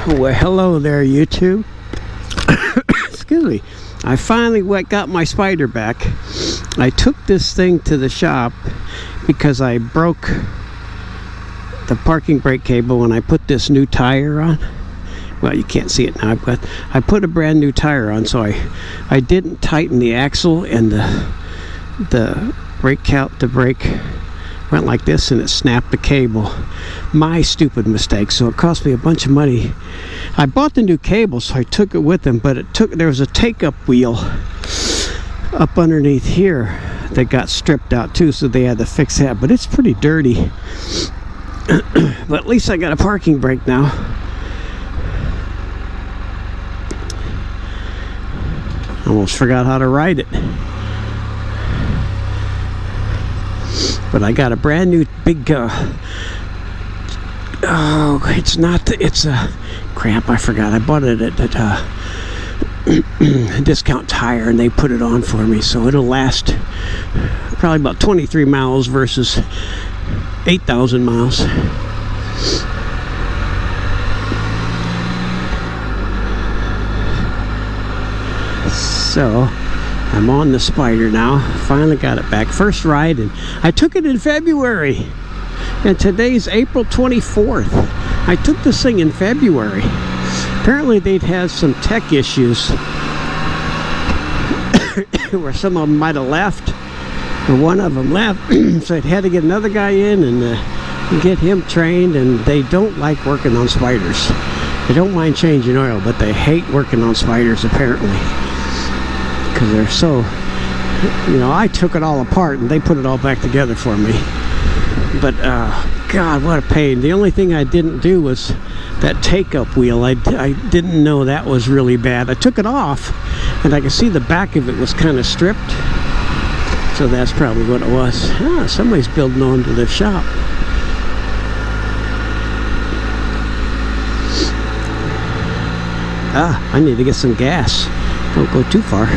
Well, hello there, YouTube. Excuse me. I finally got my Spyder back. I took this thing to the shop because I broke the parking brake cable when I put this new tire on. Well, you can't see it now, but I put a brand new tire on, so I didn't tighten the axle, and the brake went like this, and it snapped the cable. My stupid mistake. So it cost me a bunch of money. I bought the new cable, so I took it with them, but there was a take-up wheel up underneath here that got stripped out too, so they had to fix that. But it's pretty dirty. But at least I got a parking brake now. Almost forgot how to ride it. But I got a brand new big it's a crap, I forgot. I bought it at Discount Tire, and they put it on for me, so it'll last probably about 23 miles versus 8,000 miles. So I'm on the Spyder now. Finally got it back. First ride, and I took it in February. And today's April 24th. I took this thing in February. Apparently they'd had some tech issues where some of them might have left, or one of them left. So I had to get another guy in and get him trained, and they don't like working on Spyders. They don't mind changing oil, but they hate working on Spyders apparently. Because they're so, I took it all apart and they put it all back together for me. But God, what a pain. The only thing I didn't do was that take-up wheel. I didn't know that was really bad. I took it off, and I could see the back of it was kind of stripped. So that's probably what it was. Somebody's building onto the shop. I need to get some gas. Don't go too far.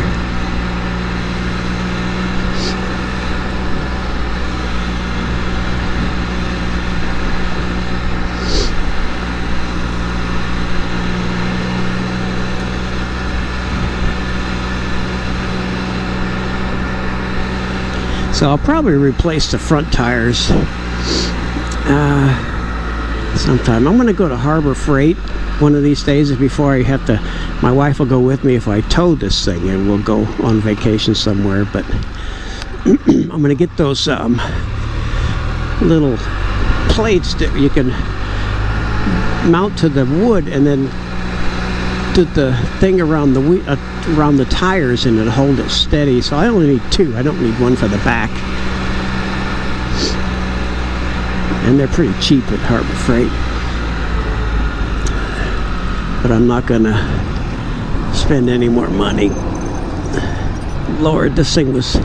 So I'll probably replace the front tires sometime. I'm going to go to Harbor Freight one of these days before I have to. My wife will go with me if I tow this thing, and we'll go on vacation somewhere. But I'm going to get those little plates that you can mount to the wood, and then do the thing around the tires, and it'll hold it steady. So I only need two. I don't need one for the back. And they're pretty cheap at Harbor Freight. But I'm not gonna spend any more money. Lord, this thing was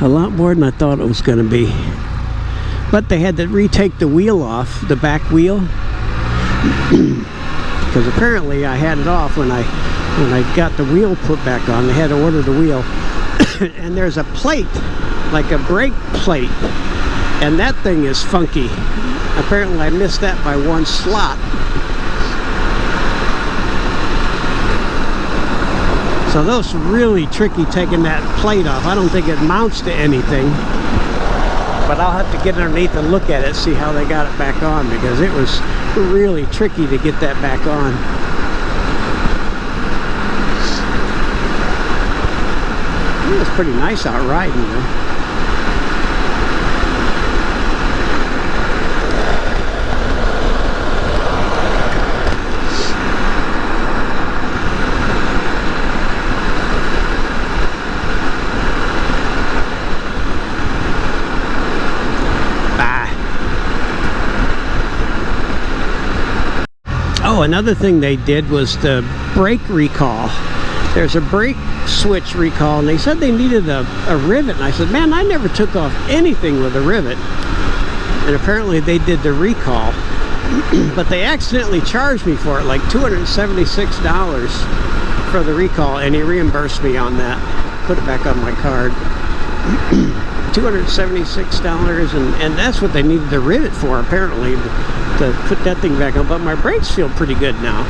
a lot more than I thought it was gonna be. But they had to retake the wheel off, the back wheel, because apparently I had it off when I got the wheel put back on. They had to order the wheel. And there's a plate, like a brake plate, and that thing is funky. Apparently I missed that by one slot. So those are really tricky, taking that plate off. I don't think it mounts to anything, but I'll have to get underneath and look at it, see how they got it back on, because it was really tricky to get that back on. It was pretty nice out riding, though. Oh, another thing they did was the brake recall. There's a brake switch recall, and they said they needed a rivet, and I said, man, I never took off anything with a rivet. And apparently they did the recall, but they accidentally charged me for it, like $276 for the recall, and he reimbursed me on that. Put it back on my card. $276, and that's what they needed the rivet for, apparently, to put that thing back on. But my brakes feel pretty good now.